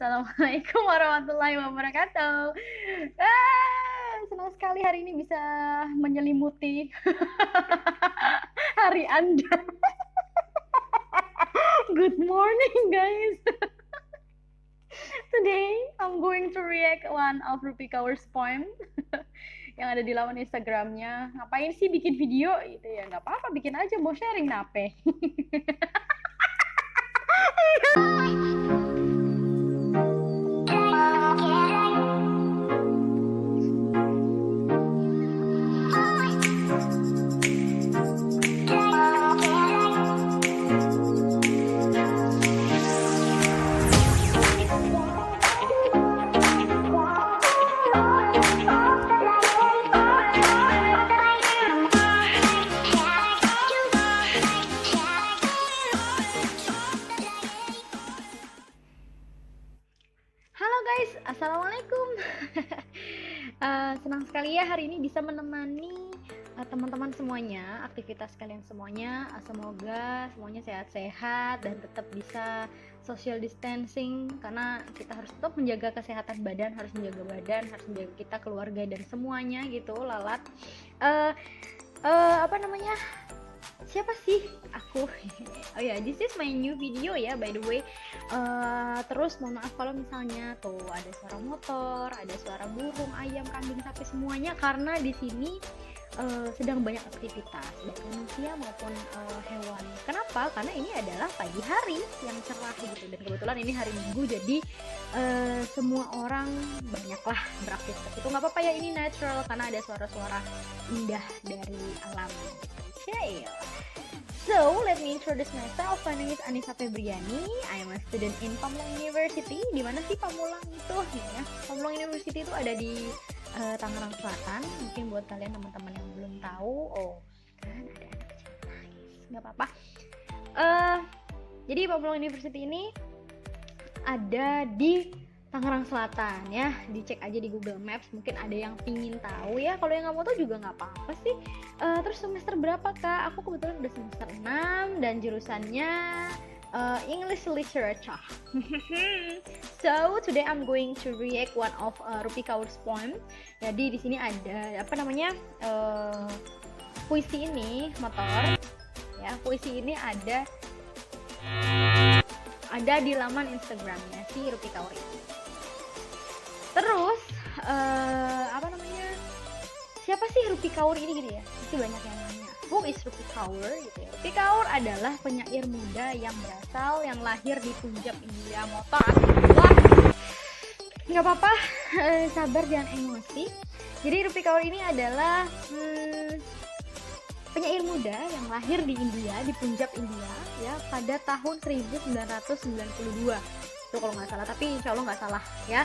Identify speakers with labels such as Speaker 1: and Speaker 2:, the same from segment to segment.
Speaker 1: Assalamualaikum warahmatullahi wabarakatuh. Senang sekali hari ini bisa menyelimuti hari Anda. Good morning, guys. Today I'm going to react one of Rupi Kaur's poem yang ada di laman Instagramnya. Ngapain sih bikin video? Gitu ya, nggak apa-apa, bikin aja, mau sharing nape. Halo guys, assalamualaikum. Senang sekali ya hari ini bisa menemani teman-teman semuanya, aktivitas kalian semuanya. Semoga semuanya sehat-sehat dan tetap bisa social distancing, karena kita harus tetap menjaga kesehatan badan, harus menjaga kita, keluarga dan semuanya gitu. Lalat. Apa namanya? Siapa sih aku? Oh ya, this is my new video ya, by the way. Terus mohon maaf kalau misalnya tuh ada suara motor, ada suara burung, ayam, kambing, sapi semuanya, karena di sini sedang banyak aktivitas baik manusia maupun hewan. Kenapa? Karena ini adalah pagi hari yang cerah gitu, dan kebetulan ini hari Minggu, jadi semua orang banyaklah beraktivitas. Itu nggak apa-apa ya, ini natural karena ada suara-suara indah dari alam. Okay. So, let me introduce myself. My name is Anissa Febriani. I am a student in Pamulang University. Di mana sih Pamulang itu? Ya, Pamulang University itu ada di Tangerang Selatan. Mungkin buat kalian teman-teman yang belum tahu, kan ada anak kecil nangis. Nggak apa-apa. Jadi Pamulang University ini ada di Tangerang Selatan ya, dicek aja di Google Maps. Mungkin ada yang pingin tahu ya, kalau yang nggak mau tahu juga nggak apa-apa sih. Terus semester berapa kak? Aku kebetulan udah semester 6 dan jurusannya English Literature. So today I'm going to react one of Rupi Kaur's poem. Jadi di sini ada apa namanya, puisi ini motor ya, puisi ini ada di laman Instagramnya si Rupi Kaur ini. Terus apa namanya, siapa sih Rupi Kaur ini gitu ya, pasti banyak yang nanya, who is Rupi Kaur gitu ya. Rupi Kaur adalah penyair muda yang lahir di Punjab, India. Motor wah, nggak apa-apa, sabar, jangan emosi. Jadi Rupi Kaur ini adalah penyair muda yang lahir di India, di Punjab, India ya, pada tahun 1992 itu kalau nggak salah, tapi insya Allah nggak salah ya.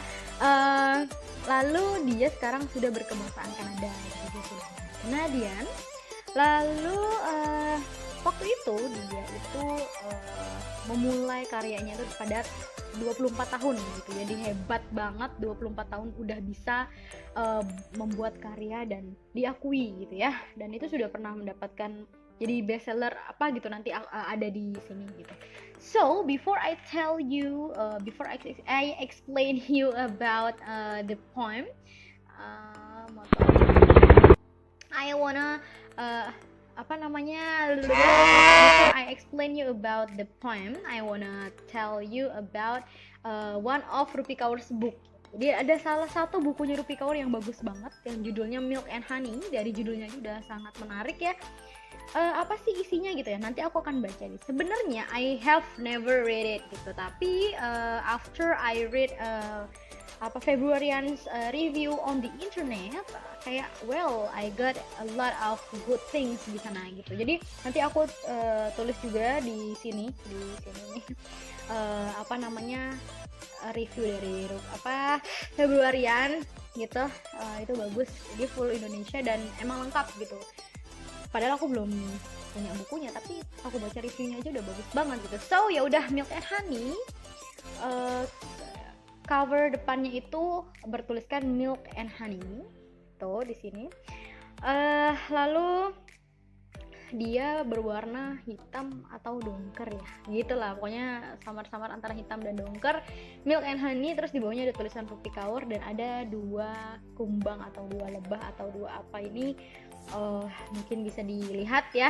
Speaker 1: Lalu dia sekarang sudah berkebangsaan Kanada, jadi sudah Kanadian. Lalu waktu itu dia itu memulai karyanya itu pada 24 tahun gitu, jadi hebat banget, 24 tahun udah bisa membuat karya dan diakui gitu ya, dan itu sudah pernah mendapatkan jadi bestseller apa gitu, nanti ada di sini gitu. So before I tell you, before I explain you about the poem, I wanna apa namanya, before I explain you about the poem, I wanna tell you about one of Rupi Kaur's book. Jadi ada salah satu bukunya Rupi Kaur yang bagus banget, yang judulnya Milk and Honey. Dari judulnya itu udah sangat menarik ya. Apa sih isinya gitu ya, nanti aku akan baca nih. Sebenarnya I have never read it gitu, tapi after I read Februarian's review on the internet, kayak well I got a lot of good things di sana gitu. Jadi nanti aku tulis juga di sini nih apa namanya, review dari Februarian gitu. Itu bagus, jadi full Indonesia dan emang lengkap gitu. Padahal aku belum punya bukunya, tapi aku baca reviewnya aja udah bagus banget gitu. So ya udah, Milk and Honey, cover depannya itu bertuliskan Milk and Honey tuh di sini. Lalu dia berwarna hitam atau dongker ya, gitulah pokoknya samar-samar antara hitam dan dongker, Milk and Honey. Terus di bawahnya ada tulisan Rupi Kaur dan ada 2 kumbang atau 2 lebah atau 2 apa ini, mungkin bisa dilihat ya.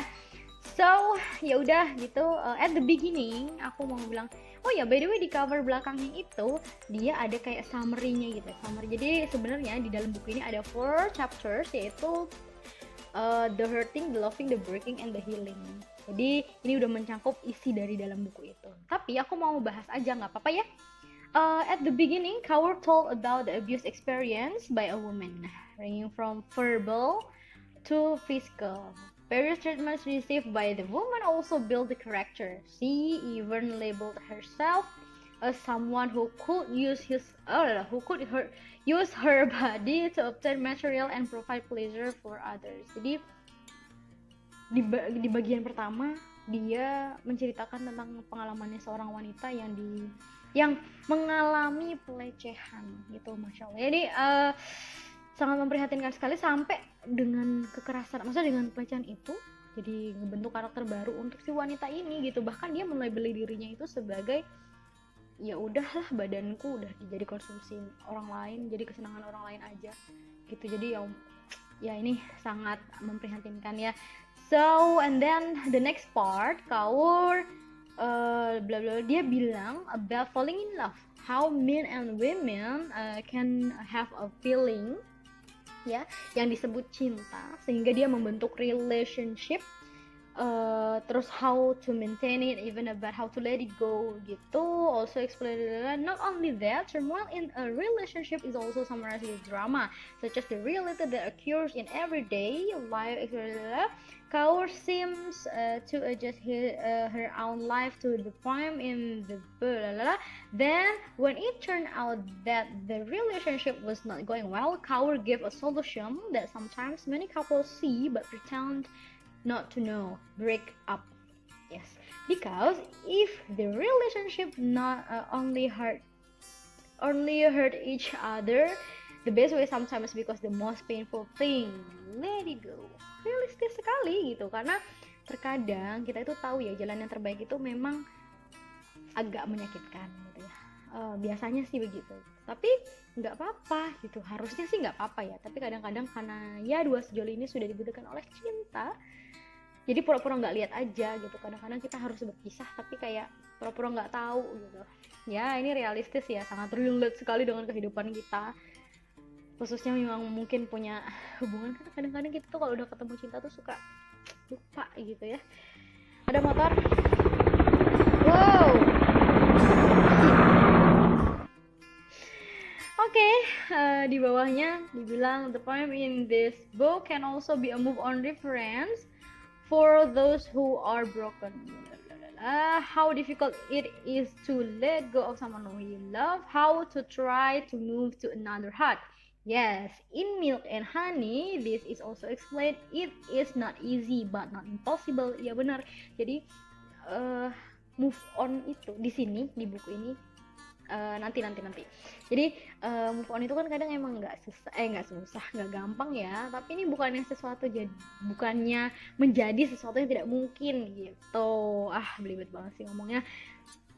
Speaker 1: So ya udah gitu, at the beginning aku mau bilang, oh ya by the way di cover belakangnya itu dia ada kayak summary-nya gitu, summary. Jadi sebenarnya di dalam buku ini ada 4 chapters, yaitu The Hurting, The Loving, The Breaking, and The Healing. Jadi ini udah mencakup isi dari dalam buku itu. Tapi aku mau bahas aja, nggak apa-apa ya. At the beginning, Kaur told about the abuse experience by a woman, ranging from verbal to physical. Various treatments received by the woman also built the character. She even labeled herself as someone who could use use her body to obtain material and provide pleasure for others. Jadi di bagian pertama dia menceritakan tentang pengalamannya seorang wanita yang mengalami pelecehan gitu, masya Allah. Jadi sangat memprihatinkan sekali, sampai dengan kekerasan, maksudnya dengan pelecehan itu jadi ngebentuk karakter baru untuk si wanita ini gitu. Bahkan dia melabeli dirinya itu sebagai, ya udahlah badanku udah jadi konsumsi orang lain, jadi kesenangan orang lain aja gitu. Jadi ya ini sangat memprihatinkan ya. So and then the next part, Kaur bla bla, dia bilang about falling in love, how men and women can have a feeling ya yang disebut cinta, sehingga dia membentuk relationship. Terus how to maintain it, even about how to let it go gitu. Also explain, not only that, turmoil in a relationship is also summarized with drama, such as the reality that occurs in everyday life. Kaur seems to adjust her own life to the point in the book. Then when it turned out that the relationship was not going well, Kaur gave a solution that sometimes many couples see but pretend not to know: break up. Yes, because if the relationship not only hurt each other, the best way sometimes because the most painful thing, let it go. Realistis sekali gitu, karena terkadang kita itu tahu ya jalan yang terbaik itu memang agak menyakitkan gitu ya. Biasanya sih begitu, tapi nggak apa-apa gitu, harusnya sih nggak apa-apa ya. Tapi kadang-kadang karena ya dua sejoli ini sudah dibutuhkan oleh cinta, jadi pura-pura nggak lihat aja gitu. Kadang-kadang kita harus berpisah tapi kayak pura-pura nggak tahu gitu ya. Ini realistis ya, sangat relate sekali dengan kehidupan kita, khususnya memang mungkin punya hubungan. Karena kadang-kadang kita tuh kalau udah ketemu cinta tuh suka lupa gitu ya. Ada motor, wow. Oke, di bawahnya dibilang the poem in this book can also be a move on reference for those who are broken. How difficult it is to let go of someone who you love, how to try to move to another heart. Yes, in Milk and Honey, this is also explained. It is not easy but not impossible. Ya benar. Jadi move on itu di sini di buku ini nanti. Jadi move on itu kan kadang emang nggak susah, nggak gampang ya. Tapi ini bukannya menjadi sesuatu yang tidak mungkin gitu. Belibet banget sih ngomongnya.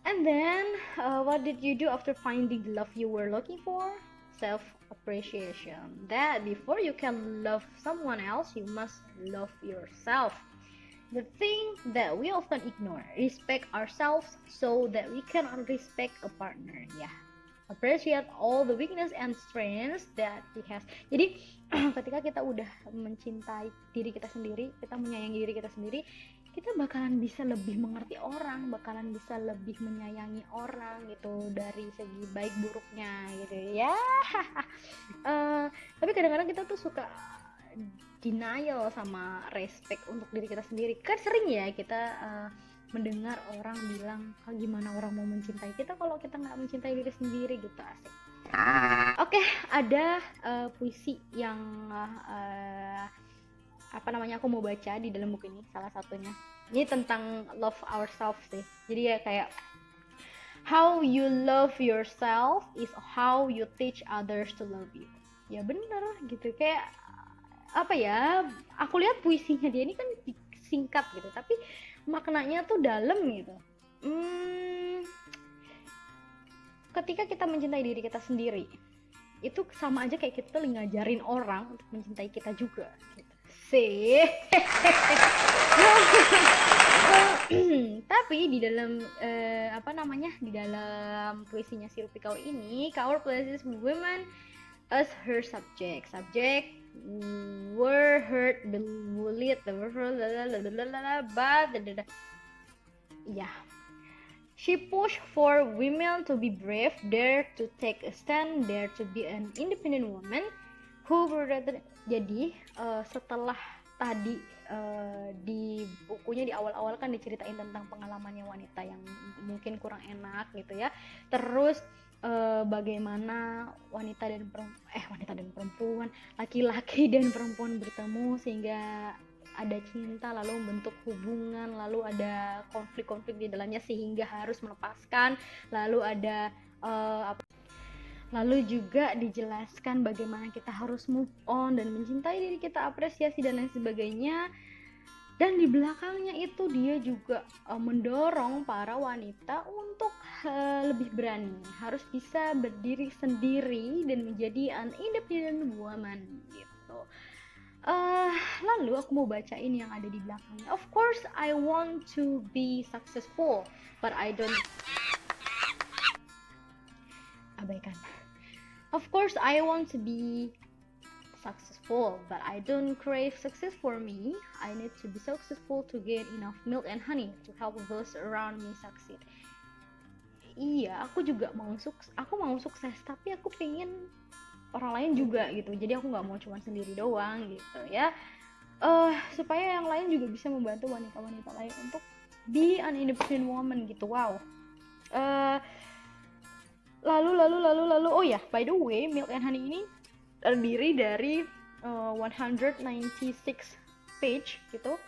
Speaker 1: And then what did you do after finding the love you were looking for? Self appreciation. That before you can love someone else, you must love yourself. The thing that we often ignore, respect ourselves so that we can respect a partner. Yeah, appreciate all the weakness and strengths that he has. Jadi ketika kita udah mencintai diri kita sendiri, kita menyayangi diri kita sendiri, kita bakalan bisa lebih mengerti orang, bakalan bisa lebih menyayangi orang gitu, dari segi baik buruknya gitu ya. Tapi kadang-kadang kita tuh suka denial sama respect untuk diri kita sendiri. Kan sering ya kita mendengar orang bilang, gimana orang mau mencintai kita kalau kita nggak mencintai diri sendiri gitu. Asik. Oke, ada puisi yang aku mau baca di dalam buku ini, salah satunya. Ini tentang love ourselves sih. Jadi ya kayak, how you love yourself is how you teach others to love you. Ya bener gitu, kayak apa ya, aku lihat puisinya dia ini kan singkat gitu, tapi maknanya tuh dalam gitu. Ketika kita mencintai diri kita sendiri, itu sama aja kayak kita ngajarin orang untuk mencintai kita juga gitu. Sih. Tapi di dalam di dalam puisinya si Rupi Kaur ini, Kaur places women as her subject were hurt, bullied, but yeah, she pushed for women to be brave, dare to take a stand, dare to be an independent woman who rather. Jadi setelah tadi di bukunya di awal-awal kan diceritain tentang pengalamannya wanita yang mungkin kurang enak gitu ya. Terus bagaimana wanita dan perempuan, laki-laki dan perempuan bertemu sehingga ada cinta, lalu membentuk hubungan, lalu ada konflik-konflik di dalamnya sehingga harus melepaskan, lalu ada lalu juga dijelaskan bagaimana kita harus move on dan mencintai diri kita, apresiasi dan lain sebagainya. Dan di belakangnya itu dia juga mendorong para wanita untuk lebih berani, harus bisa berdiri sendiri dan menjadi an independent woman gitu. Lalu aku mau bacain yang ada di belakangnya. Of course I want to be successful, but I don't. Abaikan. Of course I want to be successful, but I don't crave success for me. I need to be successful to gain enough milk and honey to help those around me succeed. Iya, aku mau sukses, tapi aku pengen orang lain juga gitu. Jadi aku nggak mau cuma sendiri doang gitu ya. Supaya yang lain juga bisa membantu wanita-wanita lain untuk be an independent woman gitu. Wow. Lalu oh ya, by the way, Milk and Honey ini terdiri dari 196 page gitu.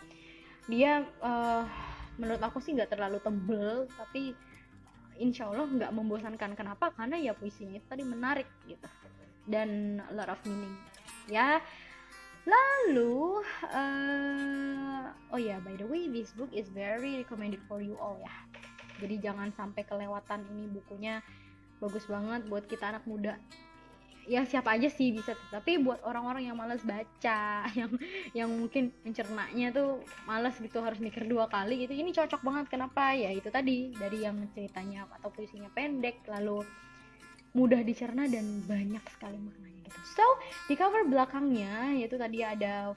Speaker 1: Dia menurut aku sih nggak terlalu tebel, tapi insya Allah nggak membosankan. Kenapa? Karena ya puisinya itu tadi menarik gitu dan a lot of meaning ya. Lalu oh ya, by the way, this book is very recommended for you all ya. Jadi jangan sampai kelewatan, ini bukunya bagus banget buat kita anak muda. Ya siapa aja sih bisa, tapi buat orang-orang yang malas baca, yang mungkin mencernanya tuh malas gitu, harus mikir 2 kali gitu, ini cocok banget. Kenapa? Ya itu tadi, dari yang ceritanya atau puisinya pendek, lalu mudah dicerna dan banyak sekali maknanya gitu. So di cover belakangnya yaitu tadi ada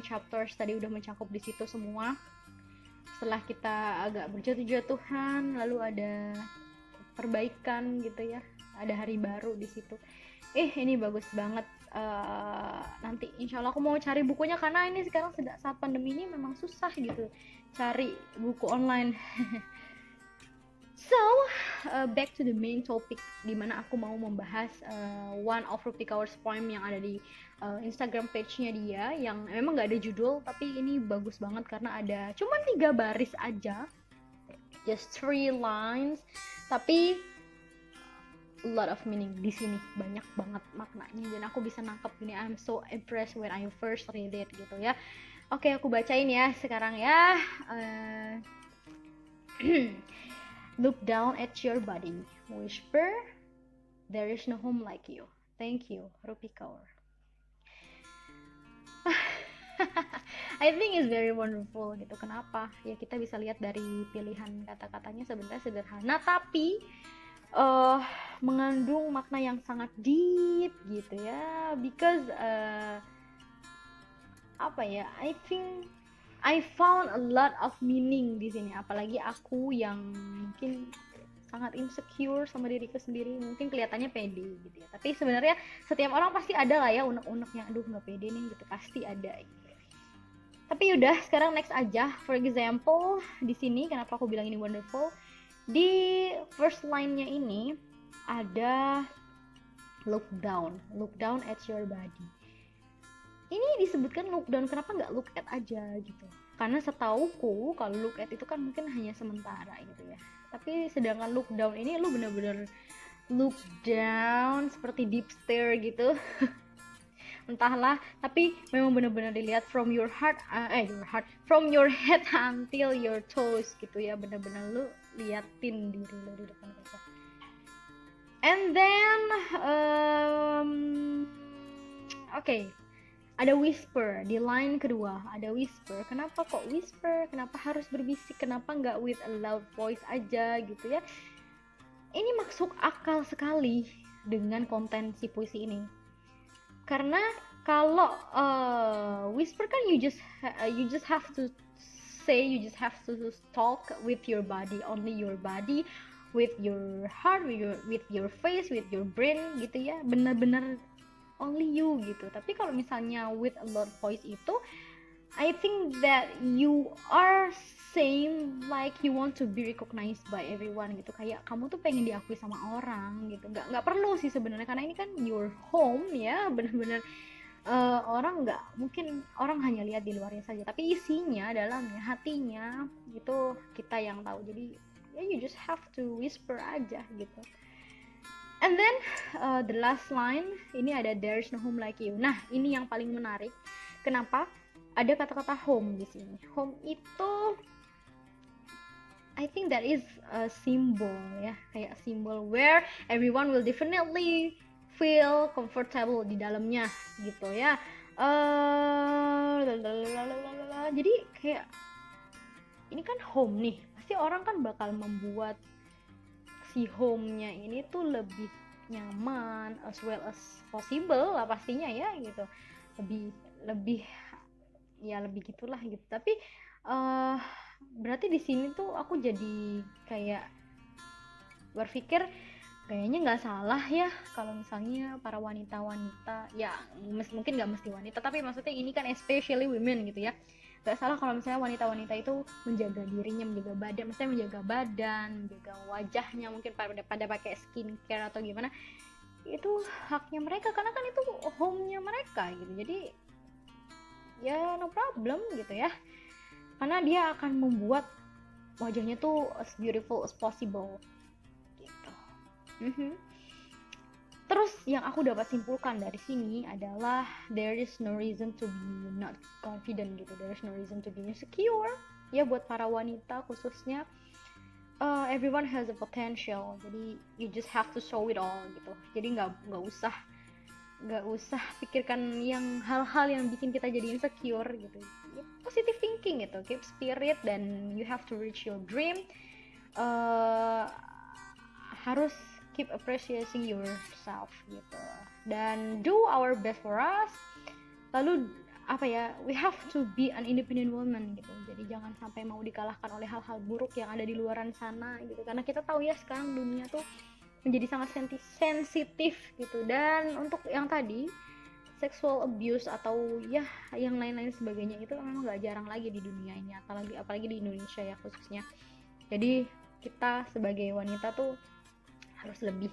Speaker 1: chapters tadi udah mencakup di situ semua. Setelah kita agak berjatuh-jatuhan, lalu ada perbaikan gitu ya, ada hari baru di situ. Ini bagus banget. Nanti insya Allah aku mau cari bukunya, karena ini sekarang saat pandemi ini memang susah gitu cari buku online. So back to the main topic, dimana aku mau membahas one of Rupi Kaur's poem yang ada di Instagram page-nya dia, yang memang nggak ada judul, tapi ini bagus banget karena ada cuma 3 baris aja, just 3 lines, tapi a lot of meaning di sini, banyak banget maknanya dan aku bisa nangkep gini. I'm so impressed when I first read it gitu ya. Oke, aku bacain ya sekarang ya. Look down at your body, whisper, there is no home like you. Thank you, Rupi Kaur. I think it's very wonderful gitu. Kenapa? Ya kita bisa lihat dari pilihan kata-katanya sebenarnya sederhana, tapi mengandung makna yang sangat deep gitu ya. Because I think I found a lot of meaning di sini. Apalagi aku yang mungkin sangat insecure sama diriku sendiri, mungkin kelihatannya pede gitu ya, tapi sebenarnya setiap orang pasti ada lah ya unek-uneknya, aduh nggak pede nih gitu, pasti ada gitu. Tapi yaudah, sekarang next aja. For example, di sini kenapa aku bilang ini wonderful, di first line-nya ini ada look down at your body. Ini disebutkan look down, kenapa nggak look at aja gitu? Karena setauku kalau look at itu kan mungkin hanya sementara gitu ya. Tapi sedangkan look down ini lu bener-bener look down seperti deep stare gitu. entahlah, tapi memang benar-benar dilihat from your heart, from your head until your toes gitu ya, benar-benar lu liatin diri lu di depan kaca. And then okay, ada whisper di line kedua, ada whisper. Kenapa kok whisper? Kenapa harus berbisik? Kenapa nggak with a loud voice aja gitu ya? Ini masuk akal sekali dengan konten si puisi ini. Karena kalau whisper kan you just have to say, you just have to talk with your body, only your body, with your heart, with your face, with your brain gitu ya, benar-benar only you gitu. Tapi kalau misalnya with a loud voice itu, I think that you are saying like you want to be recognized by everyone gitu, kayak kamu tuh pengen diakui sama orang gitu. Nggak perlu sih sebenarnya, karena ini kan your home ya, benar-benar orang nggak mungkin, orang hanya lihat di luarnya saja, tapi isinya, dalamnya, hatinya itu kita yang tahu. Jadi ya you just have to whisper aja gitu. And then the last line ini ada there's no home like you. Nah ini yang paling menarik. Kenapa ada kata-kata home di sini? Home itu I think that is a symbol ya, kayak symbol where everyone will definitely feel comfortable di dalamnya gitu ya. Jadi kayak ini kan home nih, pasti orang kan bakal membuat si home-nya ini tuh lebih nyaman as well as possible lah pastinya ya gitu, lebih ya lebih gitulah gitu. Tapi berarti di sini tuh aku jadi kayak berpikir kayaknya nggak salah ya kalau misalnya para wanita-wanita, ya mungkin nggak mesti wanita, tapi maksudnya ini kan especially women gitu ya, nggak salah kalau misalnya wanita-wanita itu menjaga dirinya, menjaga badan, maksudnya menjaga badan, menjaga wajahnya, mungkin pada pakai skincare atau gimana, itu haknya mereka, karena kan itu home-nya mereka gitu. Jadi ya no problem gitu ya, karena dia akan membuat wajahnya tuh as beautiful as possible gitu. Terus yang aku dapat simpulkan dari sini adalah there is no reason to be not confident gitu, there is no reason to be insecure ya, buat para wanita khususnya. Everyone has a potential, jadi you just have to show it all gitu. Jadi nggak usah pikirkan yang hal-hal yang bikin kita jadi insecure gitu. Positive thinking gitu, keep spirit, dan you have to reach your dream. Harus keep appreciating yourself gitu, dan do our best for us. Lalu apa ya, we have to be an independent woman gitu. Jadi jangan sampai mau dikalahkan oleh hal-hal buruk yang ada di luaran sana gitu, karena kita tahu ya sekarang dunia tuh menjadi sangat sensitif gitu. Dan untuk yang tadi sexual abuse atau ya yang lain-lain sebagainya itu memang gak jarang lagi di dunia ini, apalagi di Indonesia ya khususnya. Jadi kita sebagai wanita tuh harus lebih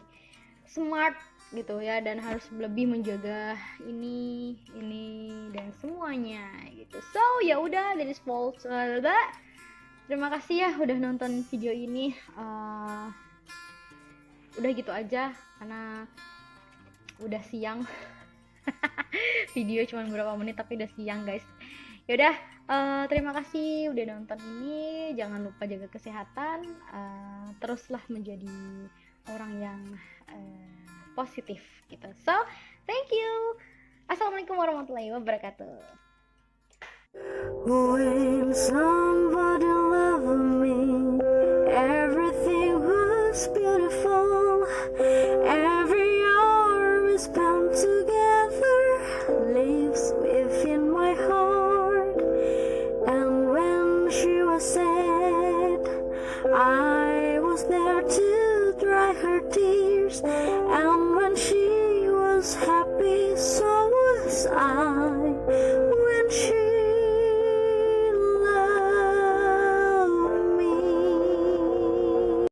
Speaker 1: smart gitu ya, dan harus lebih menjaga ini dan semuanya gitu. So ya udah, dari fault. Terima kasih ya udah nonton video ini. Udah gitu aja karena udah siang. Video cuma beberapa menit tapi udah siang guys. Yaudah, terima kasih udah nonton ini. Jangan lupa jaga kesehatan, teruslah menjadi orang yang positif gitu. So thank you. Assalamualaikum warahmatullahi wabarakatuh.
Speaker 2: When somebody loved me, everything was beautiful. Every hour we spent together lives within my heart. And when she was sad, I was there to dry her tears. And when she was happy, so was I.